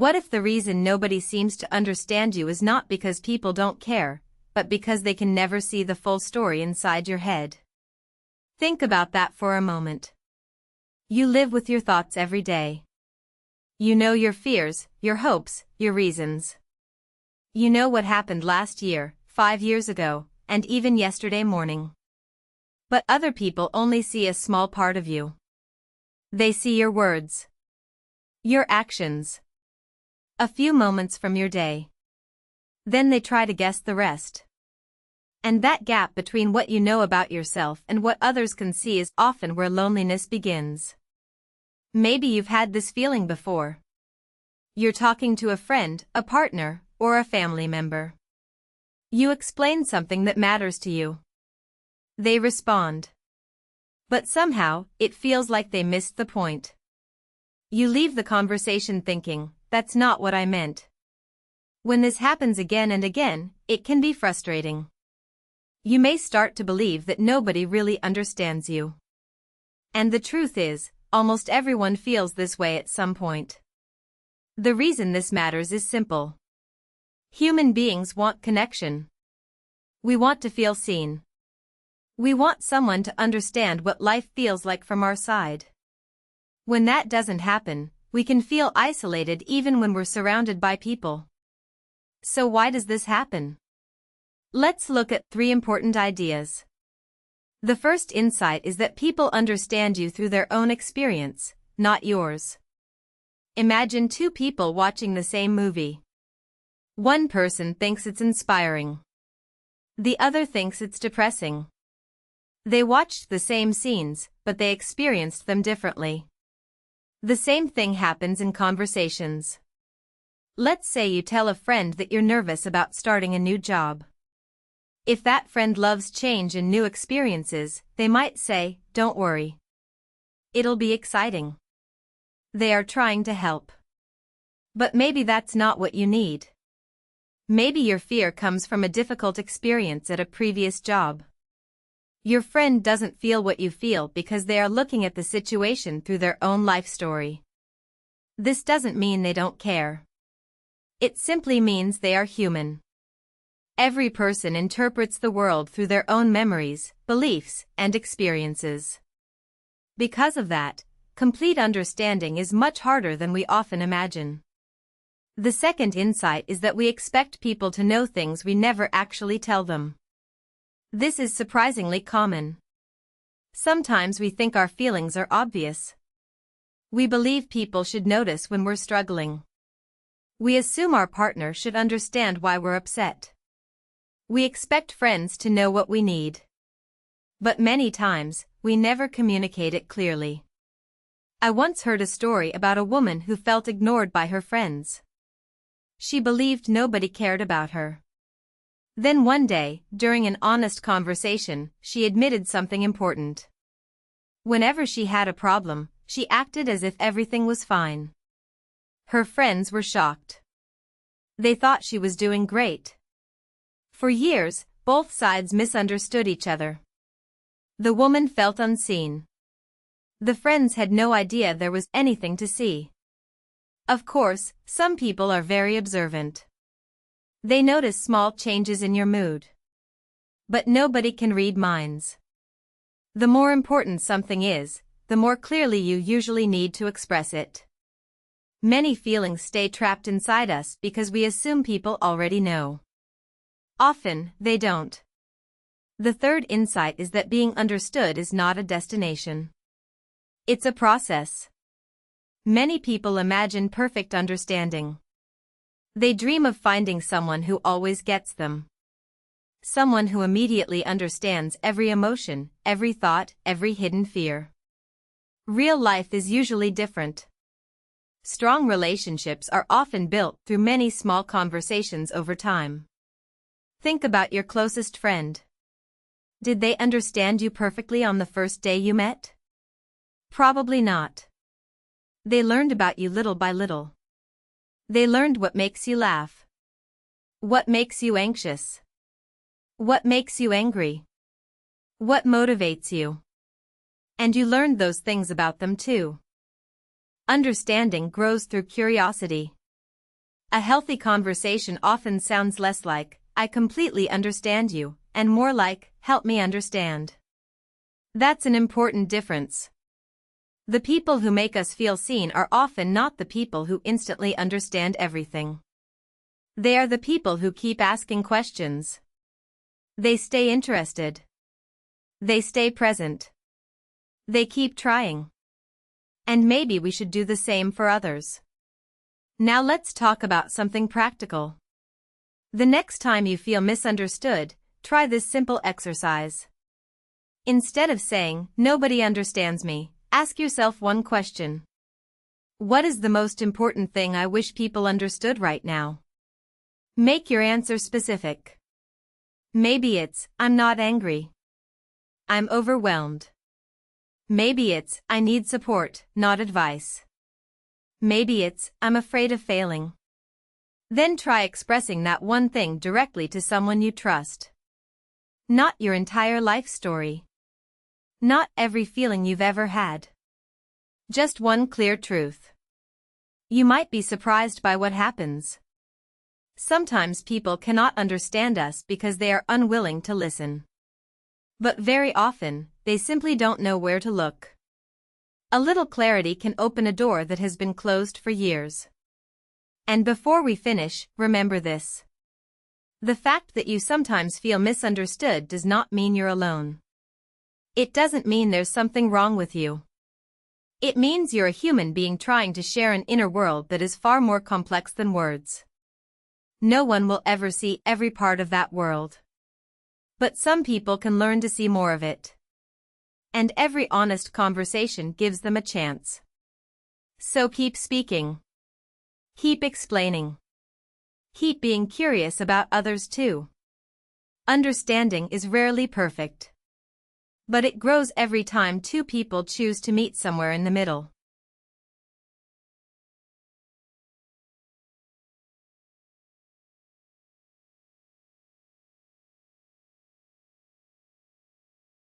What if the reason nobody seems to understand you is not because people don't care, but because they can never see the full story inside your head? Think about that for a moment. You live with your thoughts every day. You know your fears, your hopes, your reasons. You know what happened last year, 5 years ago, and even yesterday morning. But other people only see a small part of you. They see your words, your actions, a few moments from your day. Then they try to guess the rest. And that gap between what you know about yourself and what others can see is often where loneliness begins. Maybe you've had this feeling before. You're talking to a friend, a partner, or a family member. You explain something that matters to you. They respond. But somehow, it feels like they missed the point. You leave the conversation thinking, "That's not what I meant." When this happens again and again, it can be frustrating. You may start to believe that nobody really understands you. And the truth is, almost everyone feels this way at some point. The reason this matters is simple. Human beings want connection. We want to feel seen. We want someone to understand what life feels like from our side. When that doesn't happen, we can feel isolated even when we're surrounded by people. So why does this happen? Let's look at 3 important ideas. The first insight is that people understand you through their own experience, not yours. Imagine 2 people watching the same movie. One person thinks it's inspiring. The other thinks it's depressing. They watched the same scenes, but they experienced them differently. The same thing happens in conversations. Let's say you tell a friend that you're nervous about starting a new job. If that friend loves change and new experiences, they might say, "Don't worry. It'll be exciting." They are trying to help. But maybe that's not what you need. Maybe your fear comes from a difficult experience at a previous job. Your friend doesn't feel what you feel because they are looking at the situation through their own life story. This doesn't mean they don't care. It simply means they are human. Every person interprets the world through their own memories, beliefs, and experiences. Because of that, complete understanding is much harder than we often imagine. The second insight is that we expect people to know things we never actually tell them. This is surprisingly common. Sometimes we think our feelings are obvious. We believe people should notice when we're struggling. We assume our partner should understand why we're upset. We expect friends to know what we need. But many times, we never communicate it clearly. I once heard a story about a woman who felt ignored by her friends. She believed nobody cared about her. Then one day, during an honest conversation, she admitted something important. Whenever she had a problem, she acted as if everything was fine. Her friends were shocked. They thought she was doing great. For years, both sides misunderstood each other. The woman felt unseen. The friends had no idea there was anything to see. Of course, some people are very observant. They notice small changes in your mood. But nobody can read minds. The more important something is, the more clearly you usually need to express it. Many feelings stay trapped inside us because we assume people already know. Often, they don't. The third insight is that being understood is not a destination. It's a process. Many people imagine perfect understanding. They dream of finding someone who always gets them. Someone who immediately understands every emotion, every thought, every hidden fear. Real life is usually different. Strong relationships are often built through many small conversations over time. Think about your closest friend. Did they understand you perfectly on the first day you met? Probably not. They learned about you little by little. They learned what makes you laugh. What makes you anxious? What makes you angry? What motivates you? And you learned those things about them too. Understanding grows through curiosity. A healthy conversation often sounds less like, "I completely understand you," and more like, "Help me understand." That's an important difference. The people who make us feel seen are often not the people who instantly understand everything. They are the people who keep asking questions. They stay interested. They stay present. They keep trying. And maybe we should do the same for others. Now let's talk about something practical. The next time you feel misunderstood, try this simple exercise. Instead of saying, "Nobody understands me," ask yourself one question. What is the most important thing I wish people understood right now? Make your answer specific. Maybe it's, "I'm not angry. I'm overwhelmed." Maybe it's, "I need support, not advice." Maybe it's, "I'm afraid of failing." Then try expressing that one thing directly to someone you trust. Not your entire life story. Not every feeling you've ever had. Just one clear truth. You might be surprised by what happens. Sometimes people cannot understand us because they are unwilling to listen. But very often, they simply don't know where to look. A little clarity can open a door that has been closed for years. And before we finish, remember this. The fact that you sometimes feel misunderstood does not mean you're alone. It doesn't mean there's something wrong with you. It means you're a human being trying to share an inner world that is far more complex than words. No one will ever see every part of that world. But some people can learn to see more of it. And every honest conversation gives them a chance. So keep speaking. Keep explaining. Keep being curious about others too. Understanding is rarely perfect. But it grows every time two people choose to meet somewhere in the middle.